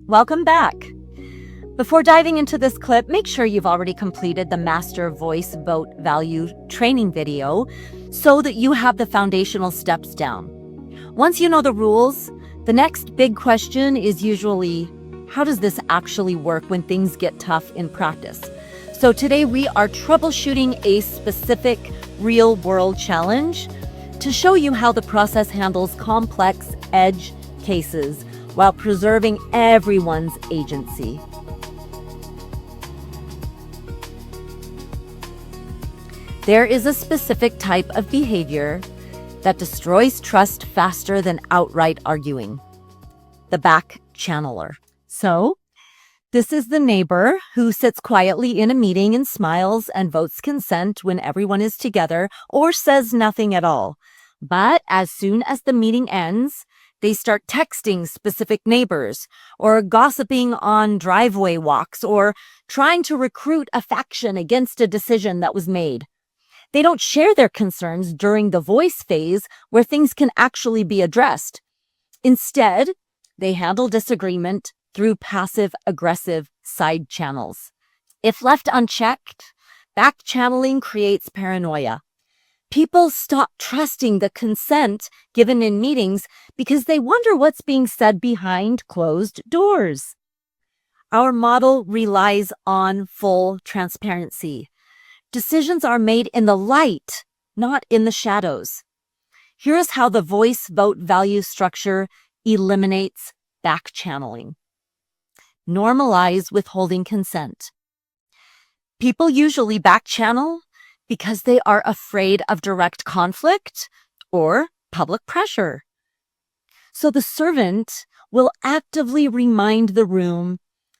Welcome back. Before diving into this clip, make sure you've already completed the Master Voice Vote Value training video so that you have the foundational steps down. Once you know the rules, the next big question is usually, how does this actually work when things get tough in practice? So today we are troubleshooting a specific real-world challenge to show you how the process handles complex edge cases while preserving everyone's agency. There is a specific type of behavior that destroys trust faster than outright arguing: the back channeler. So, this is the neighbor who sits quietly in a meeting and smiles and votes consent when everyone is together or says nothing at all. But as soon as the meeting ends, they start texting specific neighbors or gossiping on driveway walks or trying to recruit a faction against a decision that was made. They don't share their concerns during the voice phase where things can actually be addressed. Instead, they handle disagreement through passive-aggressive side channels. If left unchecked, back channeling creates paranoia. People stop trusting the consent given in meetings because they wonder what's being said behind closed doors. Our model relies on full transparency. Decisions are made in the light, not in the shadows. Here is how the voice vote value structure eliminates back channeling. Normalize withholding consent. People usually back channel because they are afraid of direct conflict or public pressure. So the servant will actively remind the room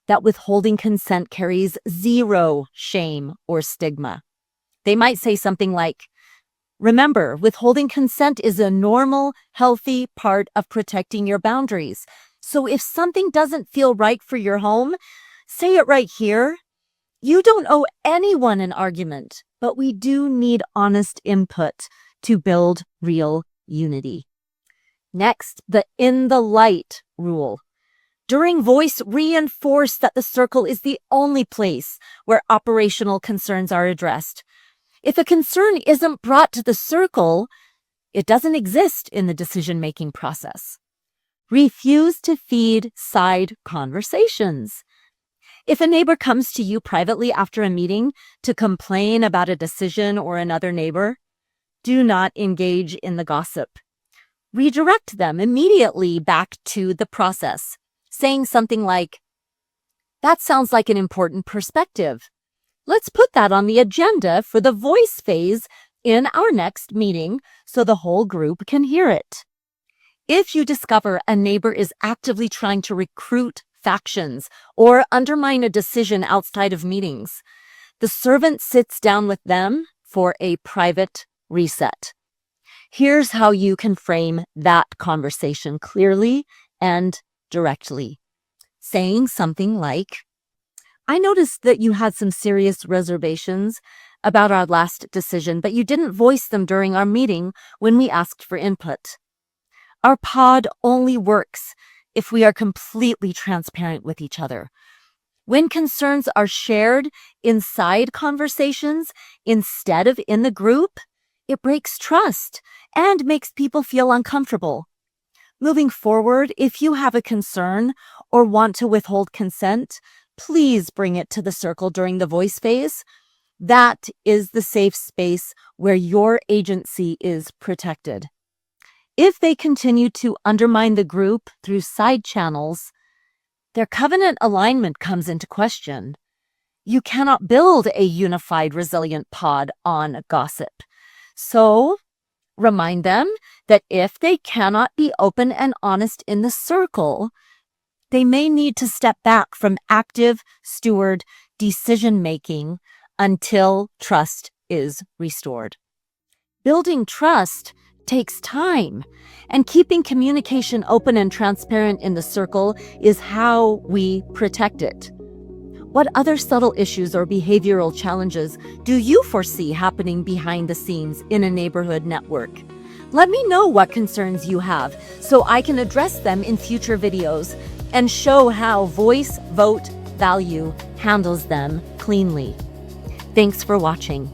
that withholding consent carries zero shame or stigma. They might say something like, "Remember, withholding consent is a normal, healthy part of protecting your boundaries. So if something doesn't feel right for your home, say it right here. You don't owe anyone an argument, but we do need honest input to build real unity." Next, the in the light rule. During voice, reinforce that the circle is the only place where operational concerns are addressed. If a concern isn't brought to the circle, it doesn't exist in the decision-making process. Refuse to feed side conversations. If a neighbor comes to you privately after a meeting to complain about a decision or another neighbor, do not engage in the gossip. Redirect them immediately back to the process, saying something like, "That sounds like an important perspective. Let's put that on the agenda for the voice phase in our next meeting so the whole group can hear it." If you discover a neighbor is actively trying to recruit factions or undermine a decision outside of meetings, the servant sits down with them for a private reset. Here's how you can frame that conversation clearly and directly. Saying something like, "I noticed that you had some serious reservations about our last decision, but you didn't voice them during our meeting when we asked for input. Our pod only works if we are completely transparent with each other. When concerns are shared inside conversations instead of in the group, it breaks trust and makes people feel uncomfortable. Moving forward, if you have a concern or want to withhold consent, please bring it to the circle during the voice phase. That is the safe space where your agency is protected." If they continue to undermine the group through side channels, their covenant alignment comes into question. You cannot build a unified, resilient pod on gossip. So, remind them that if they cannot be open and honest in the circle, they may need to step back from active steward decision-making until trust is restored. Building trust takes time, and keeping communication open and transparent in the circle is how we protect it. What other subtle issues or behavioral challenges do you foresee happening behind the scenes in a neighborhood network? Let me know what concerns you have so I can address them in future videos. and show how voice vote value handles them cleanly. Thanks for watching.